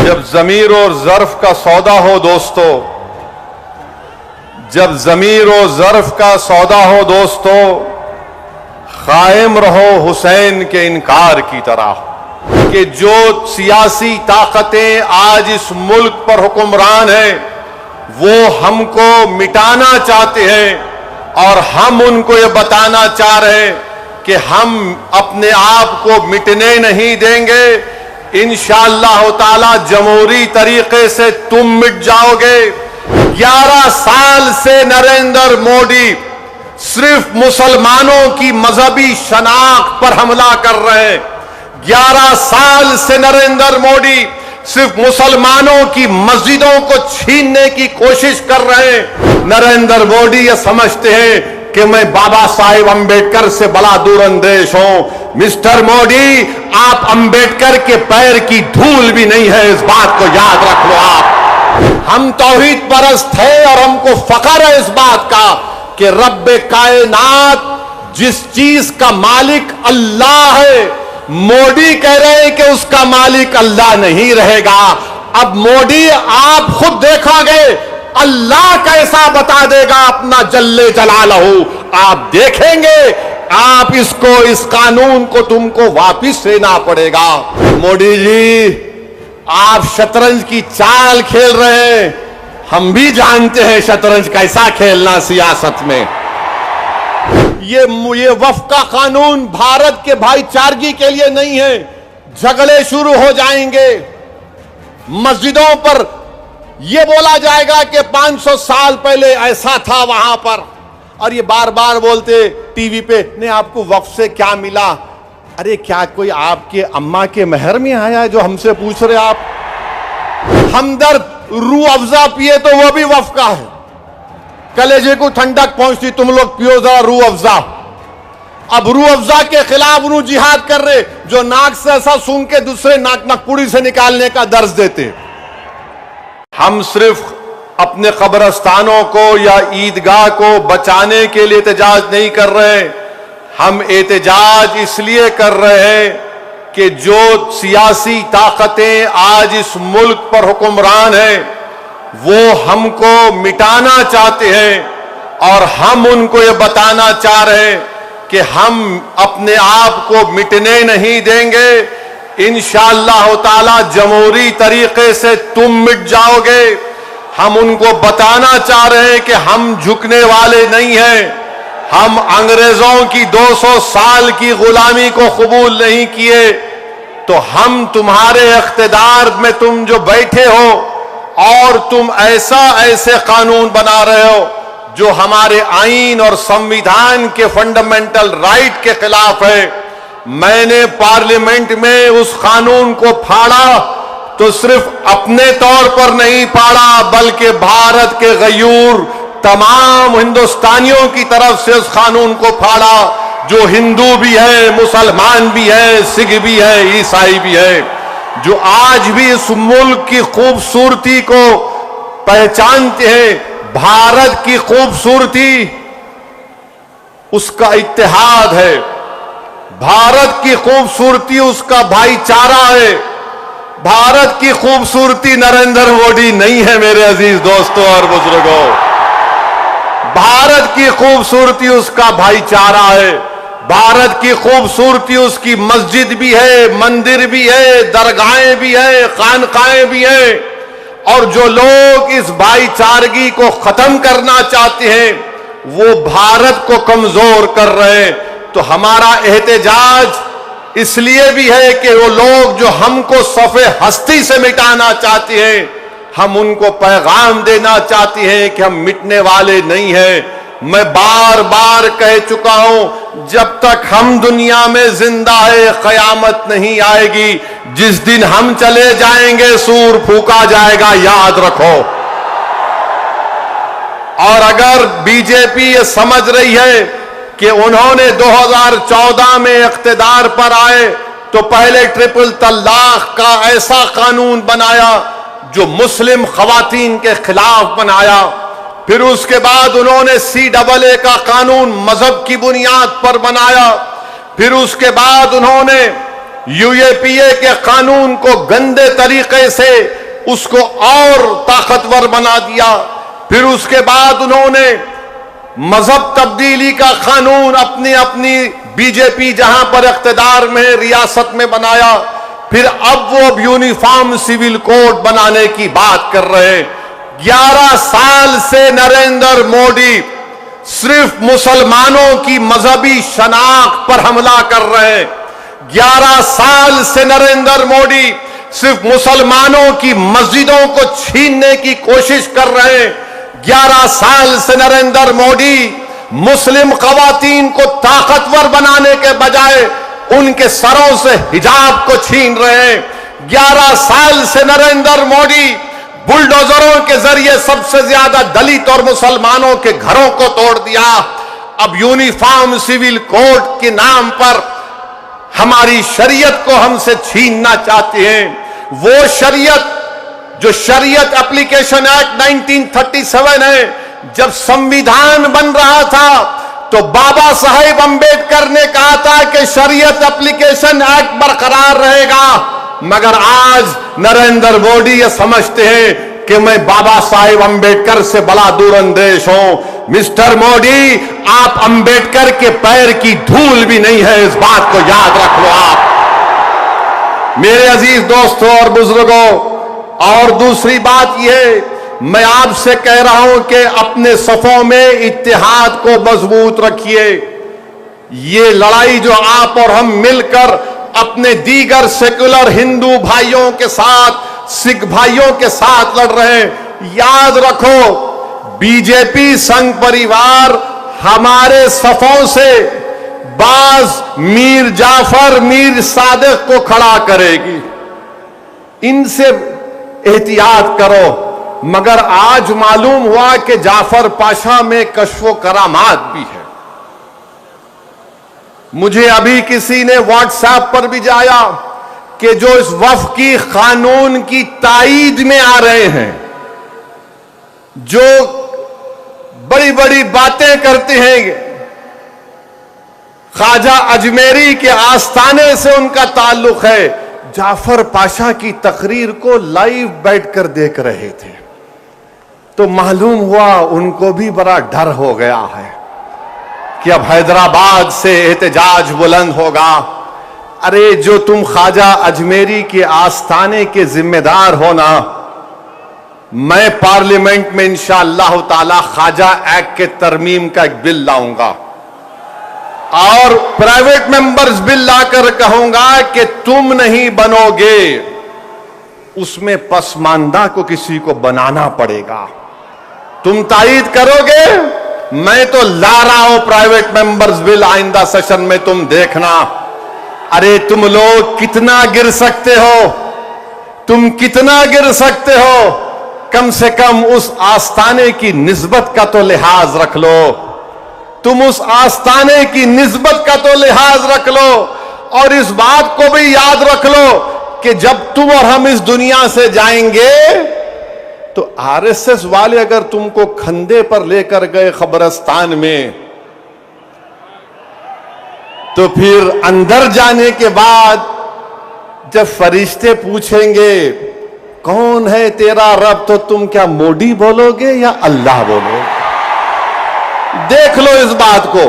जब ज़मीर और ज़र्फ का सौदा हो दोस्तों, जब ज़मीर और ज़र्फ का सौदा हो दोस्तों, कायम रहो हुसैन के इनकार की तरह कि जो सियासी ताकतें आज इस मुल्क पर हुक्मरान हैं वो हमको मिटाना चाहते हैं और हम उनको ये बताना चाह रहे हैं कि हम अपने आप को मिटने नहीं देंगे। इंशाअल्लाह ताला जमहूरी तरीके से तुम मिट जाओगे। 11 साल से नरेंद्र मोदी सिर्फ मुसलमानों की मजहबी शनाख्त पर हमला कर रहे हैं। 11 साल से नरेंद्र मोदी सिर्फ मुसलमानों की मस्जिदों को छीनने की कोशिश कर रहे हैं। नरेंद्र मोदी ये समझते हैं कि मैं बाबा साहेब अंबेडकर से बड़ा दूरअंदेश हूं। मिस्टर मोदी, आप अंबेडकर के पैर की धूल भी नहीं है, इस बात को याद रख लो आप। हम तौहीद परस्त हैं और हमको फख्र है इस बात का कि रब्बे कायनात जिस चीज का मालिक अल्लाह है, मोदी कह रहे हैं कि उसका मालिक अल्लाह नहीं रहेगा। अब मोदी आप खुद देखोगे अल्लाह कैसा बता देगा अपना जल्ले जलालहू, आप देखेंगे। आप इसको, इस कानून को तुमको वापिस लेना पड़ेगा। मोदी जी, आप शतरंज की चाल खेल रहे हैं, हम भी जानते हैं शतरंज कैसा खेलना सियासत में। ये वफ़ का कानून भारत के भाईचारगी के लिए नहीं है। झगड़े शुरू हो जाएंगे, मस्जिदों पर यह बोला जाएगा कि 500 साल पहले ऐसा था वहां पर, और ये बार बार बोलते टीवी पे, नहीं आपको वक्फ से क्या मिला? अरे क्या कोई आपके अम्मा के मेहर में आया है जो हमसे पूछ रहे आप? हमदर्द रूह अफ़ज़ा पिए तो वो भी वक्फ का है। कलेजे को ठंडक पहुंचती, तुम लोग पियो जरा रूह अफ़ज़ा। अब रूह अफ़ज़ा के खिलाफ उन्होंने जिहाद कर रहे जो नाक से ऐसा सूंघ के दूसरे नाक नकपुड़ी से निकालने का दर्ज देते। हम सिर्फ अपने कब्रस्तानों को या ईदगाह को बचाने के लिए एहतजाज नहीं कर रहे, हम एहतजाज इसलिए कर रहे हैं कि जो सियासी ताकतें आज इस मुल्क पर हुक्मरान हैं वो हमको मिटाना चाहते हैं और हम उनको ये बताना चाह रहे हैं कि हम अपने आप को मिटने नहीं देंगे। इंशाअल्लाह ताला जमहूरी तरीके से तुम मिट जाओगे। हम उनको बताना चाह रहे हैं कि हम झुकने वाले नहीं हैं। हम अंग्रेजों की 200 साल की गुलामी को कबूल नहीं किए, तो हम तुम्हारे इख्तिदार में तुम जो बैठे हो और तुम ऐसे कानून बना रहे हो जो हमारे आईन और संविधान के फंडामेंटल राइट के खिलाफ है। मैंने पार्लियामेंट में उस कानून को फाड़ा तो सिर्फ अपने तौर पर नहीं फाड़ा, बल्कि भारत के गयूर तमाम हिंदुस्तानियों की तरफ से उस कानून को फाड़ा, जो हिंदू भी है, मुसलमान भी है, सिख भी है, ईसाई भी है, जो आज भी इस मुल्क की खूबसूरती को पहचानते हैं। भारत की खूबसूरती उसका इत्तेहाद है, भारत की खूबसूरती उसका भाईचारा है। भारत की खूबसूरती नरेंद्र मोदी नहीं है मेरे अजीज दोस्तों और बुजुर्गों। भारत की खूबसूरती उसका भाईचारा है। भारत की खूबसूरती उसकी मस्जिद भी है, मंदिर भी है, दरगाहें भी है, खानकाएं भी है। और जो लोग इस भाईचारगी को खत्म करना चाहते हैं वो भारत को कमजोर कर रहे हैं। तो हमारा एहतजाज इसलिए भी है कि वो लोग जो हमको सफ़े हस्ती से मिटाना चाहते हैं, हम उनको पैगाम देना चाहते हैं कि हम मिटने वाले नहीं हैं। मैं बार बार कह चुका हूं, जब तक हम दुनिया में जिंदा है कयामत नहीं आएगी। जिस दिन हम चले जाएंगे सूर फूका जाएगा, याद रखो। और अगर बीजेपी ये समझ रही है कि उन्होंने 2014 में इख्तिदार पर आए तो पहले ट्रिपल तलाक का ऐसा कानून बनाया जो मुस्लिम खवातीन के खिलाफ बनाया, फिर उसके बाद उन्होंने CAA का कानून मजहब की बुनियाद पर बनाया, फिर उसके बाद उन्होंने यूएपीए के कानून को गंदे तरीके से उसको और ताकतवर बना दिया। फिर उसके बाद उन्होंने मजहब तब्दीली का कानून अपनी अपनी बीजेपी जहां पर इख्तिदार में रियासत में बनाया। फिर अब वो यूनिफॉर्म सिविल कोड बनाने की बात कर रहे हैं। 11 साल से नरेंद्र मोदी सिर्फ मुसलमानों की मजहबी शनाख्त पर हमला कर रहे हैं। 11 साल से नरेंद्र मोदी सिर्फ मुसलमानों की मस्जिदों को छीनने की कोशिश कर रहे हैं। 11 साल से नरेंद्र मोदी मुस्लिम खवातीन को ताकतवर बनाने के बजाय उनके सरों से हिजाब को छीन रहे हैं। 11 साल से नरेंद्र मोदी बुलडोजरों के जरिए सबसे ज्यादा दलित और मुसलमानों के घरों को तोड़ दिया। अब यूनिफॉर्म सिविल कोड के नाम पर हमारी शरीयत को हमसे छीनना चाहते हैं। वो शरीयत जो शरीयत एप्लीकेशन एक्ट 1937 है, जब संविधान बन रहा था तो बाबा साहेब अंबेडकर ने कहा था कि शरीयत एप्लीकेशन एक्ट बरकरार रहेगा, मगर आज नरेंद्र मोदी ये समझते हैं कि मैं बाबा साहेब अंबेडकर से बड़ा दूरंदेश हूं। मिस्टर मोदी, आप अंबेडकर के पैर की धूल भी नहीं है, इस बात को याद रख लो आप मेरे अजीज दोस्तों और बुजुर्गों। और दूसरी बात यह, मैं आपसे कह रहा हूं कि अपने सफों में इत्तेहाद को मजबूत रखिए। ये लड़ाई जो आप और हम मिलकर अपने दीगर सेकुलर हिंदू भाइयों के साथ, सिख भाइयों के साथ लड़ रहे हैं, याद रखो बीजेपी संघ परिवार हमारे सफों से बाज मीर जाफर, मीर सादिक को खड़ा करेगी। इनसे एहतियात करो। मगर आज मालूम हुआ कि जाफर पाशा में कश्फो करामात भी है। मुझे अभी किसी ने व्हाट्सएप पर भी जाया कि जो इस वफ़ की कानून की ताईद में आ रहे हैं, जो बड़ी बड़ी बातें करते हैं, ख्वाजा अजमेरी के आस्थाने से उनका ताल्लुक है, जाफर पाशा की तकरीर को लाइव बैठकर देख रहे थे, तो मालूम हुआ उनको भी बड़ा डर हो गया है कि अब हैदराबाद से एहतजाज बुलंद होगा। अरे जो तुम ख्वाजा अजमेरी के आस्थाने के जिम्मेदार हो ना, मैं पार्लियामेंट में इंशाअल्लाह ताला ख्वाजा एक्ट के तरमीम का एक बिल लाऊंगा और प्राइवेट मेंबर्स बिल लाकर कहूंगा कि तुम नहीं बनोगे, उसमें पसमानदा को किसी को बनाना पड़ेगा। तुम तायीद करोगे, मैं तो ला रहा हूं प्राइवेट मेंबर्स बिल आइंदा सेशन में, तुम देखना। अरे तुम लोग कितना गिर सकते हो, तुम कितना गिर सकते हो, कम से कम उस आस्थाने की निस्बत का तो लिहाज रख लो। तुम उस आस्थाने की निस्बत का तो लिहाज रख लो। और इस बात को भी याद रख लो कि जब तुम और हम इस दुनिया से जाएंगे तो आरएसएस वाले अगर तुमको खंदे पर लेकर गए कब्रिस्तान में, तो फिर अंदर जाने के बाद जब फरिश्ते पूछेंगे कौन है तेरा रब, तो तुम क्या मोदी बोलोगे या अल्लाह बोलोगे? देख लो इस बात को।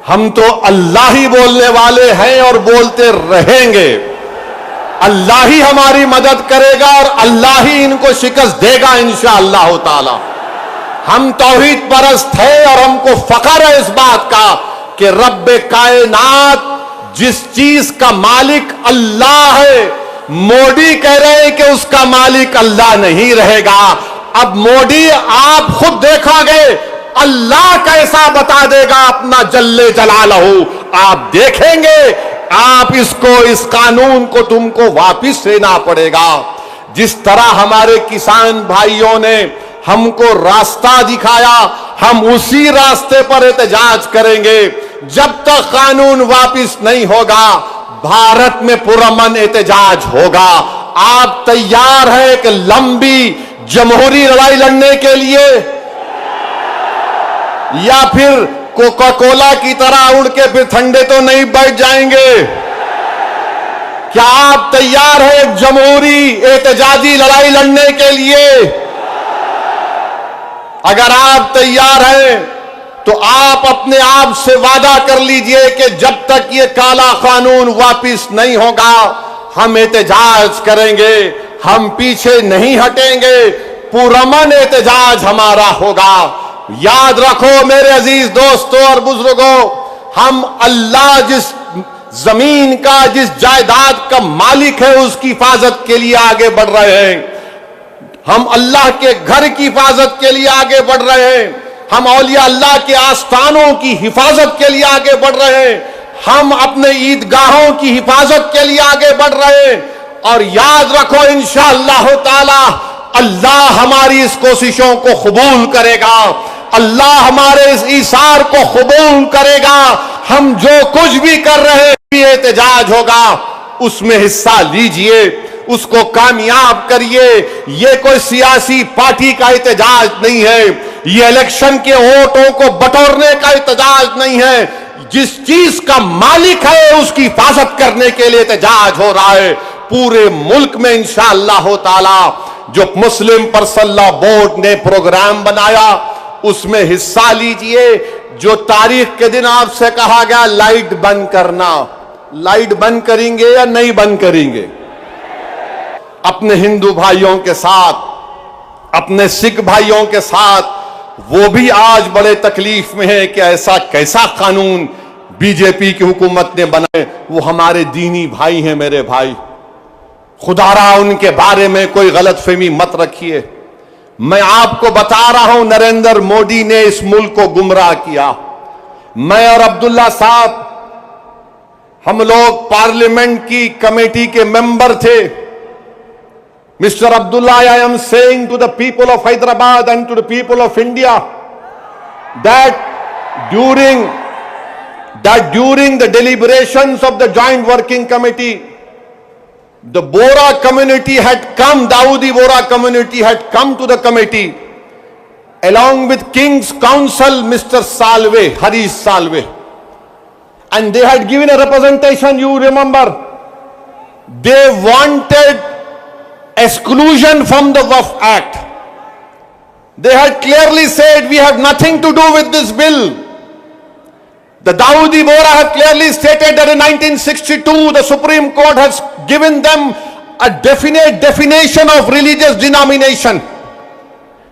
हम तो अल्लाह ही बोलने वाले हैं और बोलते रहेंगे। अल्लाह ही हमारी मदद करेगा और अल्लाह ही इनको शिकस्त देगा इंशाअल्लाह ताला। हम तौहीद परस्त हैं और हमको फख्र है इस बात का कि रब्बे कायनात जिस चीज का मालिक अल्लाह है, मोदी कह रहे हैं कि उसका मालिक अल्लाह नहीं रहेगा। अब मोदी आप खुद देखोगे अल्लाह कैसा बता देगा अपना जल्ले जलालहू, आप देखेंगे। आप इसको, इस कानून को तुमको वापिस लेना पड़ेगा। जिस तरह हमारे किसान भाइयों ने हमको रास्ता दिखाया, हम उसी रास्ते पर एहतजाज करेंगे। जब तक कानून वापिस नहीं होगा, भारत में पुरअमन एहतजाज होगा। आप तैयार हैं कि लंबी जमहूरी लड़ाई लड़ने के लिए, या फिर कोका कोला की तरह उड़ के फिर ठंडे तो नहीं बैठ जाएंगे? क्या आप तैयार हैं एक जमहूरी एहतजाजी लड़ाई लड़ने के लिए? अगर आप तैयार हैं तो आप अपने आप से वादा कर लीजिए कि जब तक ये काला कानून वापिस नहीं होगा हम एहतजाज करेंगे, हम पीछे नहीं हटेंगे, पुरअमन एहतजाज हमारा होगा। याद रखो मेरे अजीज दोस्तों और बुजुर्गों, हम अल्लाह जिस जमीन का, जिस जायदाद का मालिक है उसकी हिफाजत के लिए आगे बढ़ रहे हैं। हम अल्लाह के घर की हिफाजत के लिए आगे बढ़ रहे हैं। हम औलिया अल्लाह के आस्थानों की हिफाजत के लिए आगे बढ़ रहे हैं। हम अपने ईदगाहों की हिफाजत के लिए आगे बढ़ रहे हैं। और याद रखो इंशाअल्लाह ताला अल्लाह हमारी इस कोशिशों को कबूल करेगा, अल्लाह हमारे इस ईसार को कबूल करेगा। हम जो कुछ भी कर रहे हैं एहतजाज होगा, उसमें हिस्सा लीजिए, उसको कामयाब करिए। ये कोई सियासी पार्टी का एहतजाज नहीं है, ये इलेक्शन के वोटों को बटोरने का एहतजाज नहीं है। जिस चीज का मालिक है उसकी हिफाजत करने के लिए एहतजाज हो रहा है पूरे मुल्क में इंशाअल्लाह ताला। जो मुस्लिम पर्सनल लॉ बोर्ड ने प्रोग्राम बनाया उसमें हिस्सा लीजिए। जो तारीख के दिन आपसे कहा गया लाइट बंद करना, लाइट बंद करेंगे या नहीं बंद करेंगे? अपने हिंदू भाइयों के साथ, अपने सिख भाइयों के साथ, वो भी आज बड़े तकलीफ में है कि ऐसा कैसा कानून बीजेपी की हुकूमत ने बनाए। वो हमारे दीनी भाई हैं मेरे भाई, खुदारा उनके बारे में कोई गलतफहमी मत रखिए। मैं आपको बता रहा हूं नरेंद्र मोदी ने इस मुल्क को गुमराह किया। मैं और अब्दुल्ला साहब हम लोग पार्लियामेंट की कमेटी के मेंबर थे। Mister Abdullah, I am saying to the people of Hyderabad and to the people of India that during the deliberations of the joint working committee, the Bora community had come, Dawoodi Bora community had come to the committee along with King's Counsel Mr. Salve, Harish Salve, and they had given a representation. You remember, they wanted exclusion from the Waqf Act. They had clearly said we have nothing to do with this bill. The Dawoodi Bora have clearly stated that in 1962 the Supreme Court has given them a definite definition of religious denomination.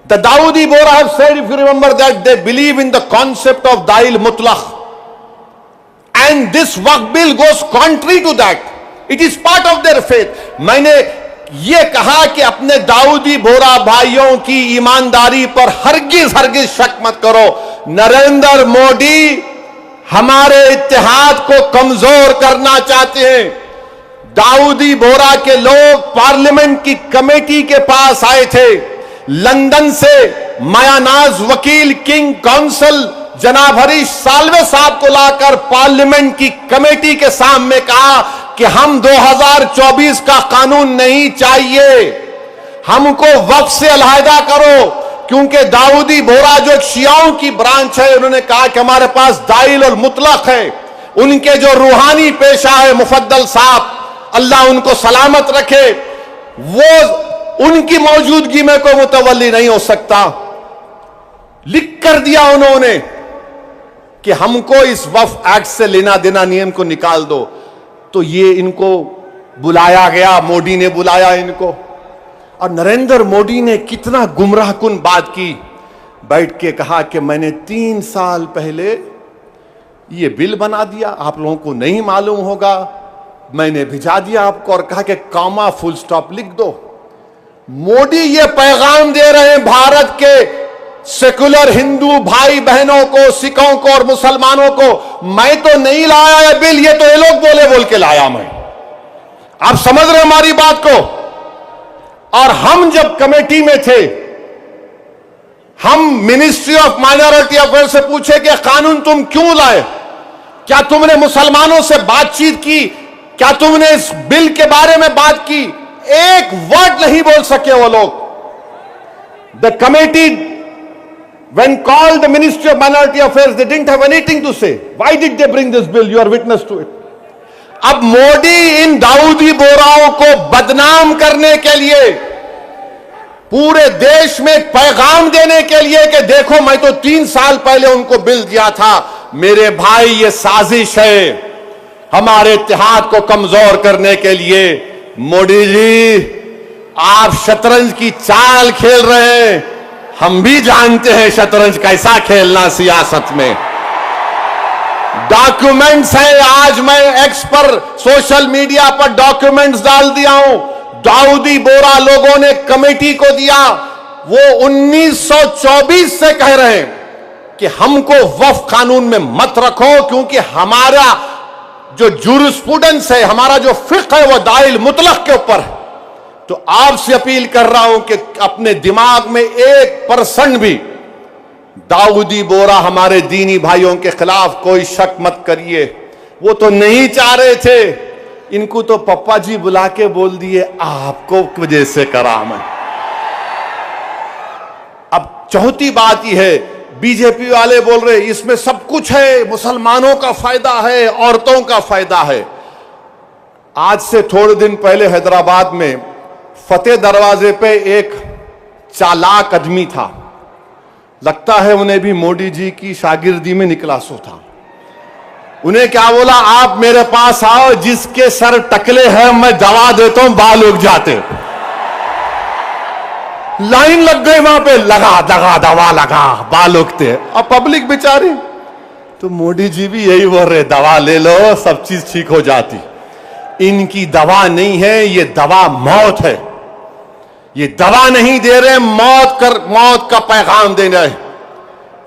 The Dawoodi Bora have said, if you remember, that they believe in the concept of Dail Mutlaq. And this Waqf bill goes contrary to that. It is part of their faith. मैंने ये कहा कि अपने दाऊदी बोरा भाइयों की ईमानदारी पर हरगिज शक मत करो। नरेंद्र मोदी हमारे इत्तेहाद को कमजोर करना चाहते हैं। दाऊदी बोरा के लोग पार्लियामेंट की कमेटी के पास आए थे, लंदन से मायानाज वकील किंग काउंसिल जनाब हरीश साल्वे साहब को लाकर पार्लियामेंट की कमेटी के सामने कहा कि हम 2024 का कानून नहीं चाहिए, हमको वक्फ से अलहदा करो। क्योंकि दाऊदी बोरा जो एक शियाओं की ब्रांच है, उन्होंने कहा कि हमारे पास दाइल और मुतलक है। उनके जो रूहानी पेशा है मुफद्दल साहब, अल्लाह उनको सलामत रखे, वो उनकी मौजूदगी में कोई मुतवल्ली नहीं हो सकता। लिख कर दिया उन्होंने कि हमको इस वक्फ एक्ट से लेना देना, नियम को निकाल दो। तो ये इनको बुलाया गया, मोदी ने बुलाया इनको, और नरेंद्र मोदी ने कितना गुमराहकुन बात की। बैठ के कहा कि मैंने 3 साल पहले ये बिल बना दिया, आप लोगों को नहीं मालूम होगा, मैंने भिजा दिया आपको और कहा कि कॉमा फुल स्टॉप लिख दो। मोदी ये पैगाम दे रहे हैं भारत के सेकुलर हिंदू भाई बहनों को, सिखों को और मुसलमानों को, मैं तो नहीं लाया ये बिल, ये तो ये लोग बोल के लाया मैं। आप समझ रहे हमारी बात को? और हम जब कमेटी में थे, हम मिनिस्ट्री ऑफ माइनॉरिटी अफेयर से पूछे कि कानून तुम क्यों लाए, क्या तुमने मुसलमानों से बातचीत की, क्या तुमने इस बिल के बारे में बात की? एक वर्ड नहीं बोल सके वो लोग। The committee when called the Ministry of Minority Affairs, they didn't have anything to say. Why did they bring this bill? You are witness to it. अब मोदी इन दाऊदी बोराओं को बदनाम करने के लिए, पूरे देश में पैगाम देने के लिए कि देखो मैं तो 3 साल पहले उनको बिल दिया था। मेरे भाई, ये साजिश है हमारे इत्तेहाद को कमजोर करने के लिए। मोदी जी, आप शतरंज की चाल खेल रहे हैं, हम भी जानते हैं शतरंज कैसा खेलना सियासत में। डॉक्यूमेंट्स है, आज मैं एक्स पर, सोशल मीडिया पर डॉक्यूमेंट्स डाल दिया हूं। दाऊदी बोरा लोगों ने कमेटी को दिया, वो 1924 से कह रहे हैं कि हमको वक्फ कानून में मत रखो, क्योंकि हमारा जो जूरिस्प्रूडेंस है, हमारा जो फिक्र है, वो दाइल मुतलक के ऊपर है। तो आपसे अपील कर रहा हूं कि अपने दिमाग में 1% भी दाऊदी बोरा हमारे दीनी भाइयों के खिलाफ कोई शक मत करिए। वो तो नहीं चाह रहे थे, इनको तो पप्पा जी बुला के बोल दिए आपको वजह से करा मैं। अब चौथी बात यह है, बीजेपी वाले बोल रहे इसमें सब कुछ है, मुसलमानों का फायदा है, औरतों का फायदा है। आज से थोड़े दिन पहले हैदराबाद में फतेह दरवाजे पे एक चालाक आदमी था, लगता है उन्हें भी मोदी जी की शागिर्दी में निकला सो था। उन्हें क्या बोला, आप मेरे पास आओ, जिसके सर टकले हैं मैं दवा देता हूं, बाल उग जाते। लाइन लग गई वहां पे, लगा दगा दवा लगा, बाल उगते। अब पब्लिक बेचारी, तो मोदी जी भी यही बोल रहे, दवा ले लो सब चीज ठीक हो जाती। इनकी दवा नहीं है, ये दवा मौत है। ये दवा नहीं दे रहे, मौत का पैगाम दे रहे।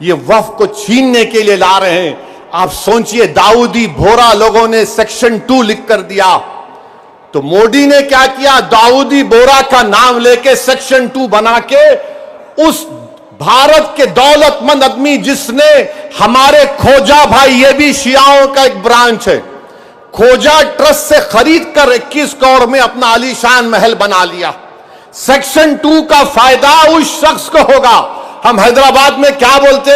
ये वक्फ को छीनने के लिए ला रहे हैं। आप सोचिए, दाऊदी बोरा लोगों ने सेक्शन 2 लिख कर दिया, तो मोदी ने क्या किया, दाऊदी बोरा का नाम लेके सेक्शन 2 बना के उस भारत के दौलतमंद आदमी जिसने हमारे खोजा भाई, ये भी शियाओं का एक ब्रांच है, खोजा ट्रस्ट से खरीद कर 21 करोड़ में अपना आलीशान महल बना लिया। सेक्शन 2 का फायदा उस शख्स को होगा। हम हैदराबाद में क्या बोलते,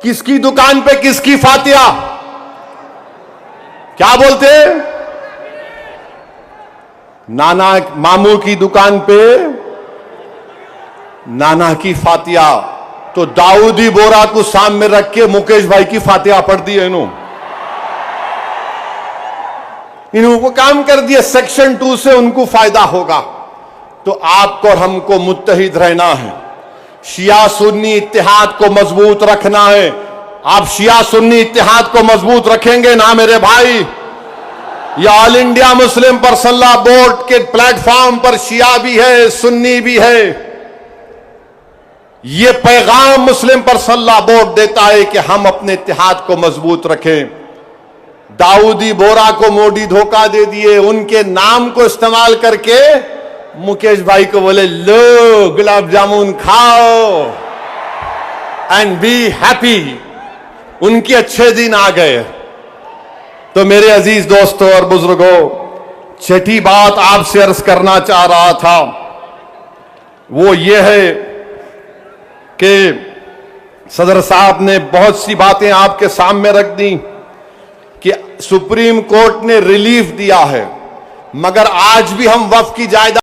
किसकी दुकान पे किसकी फातिया, क्या बोलते, नाना मामू की दुकान पे नाना की फातिया। तो दाऊदी बोरा को सामने रख के मुकेश भाई की फातिया पढ़ दी है इन्होंने काम कर दिया। सेक्शन 2 से उनको फायदा होगा। तो आपको और हमको मुत्तहिद रहना है, शिया सुन्नी इत्तेहाद को मजबूत रखना है। आप शिया सुन्नी इत्तेहाद को मजबूत रखेंगे ना मेरे भाई? ये all India Muslim personal law board के प्लेटफॉर्म पर शिया भी है, सुन्नी भी है। ये पैगाम मुस्लिम पर्सनल लॉ बोर्ड देता है कि हम अपने इत्तेहाद को मजबूत रखें। दाऊदी बोरा को मोदी धोखा दे दिए, उनके नाम को इस्तेमाल करके मुकेश भाई को बोले लो गुलाब जामुन खाओ एंड बी हैप्पी। उनके अच्छे दिन आ गए। तो मेरे अजीज दोस्तों और बुजुर्गों, छठी बात आपसे अर्ज करना चाह रहा था वो ये है कि सदर साहब ने बहुत सी बातें आपके सामने रख दी कि सुप्रीम कोर्ट ने रिलीफ दिया है, मगर आज भी हम वक्फ की जायदाद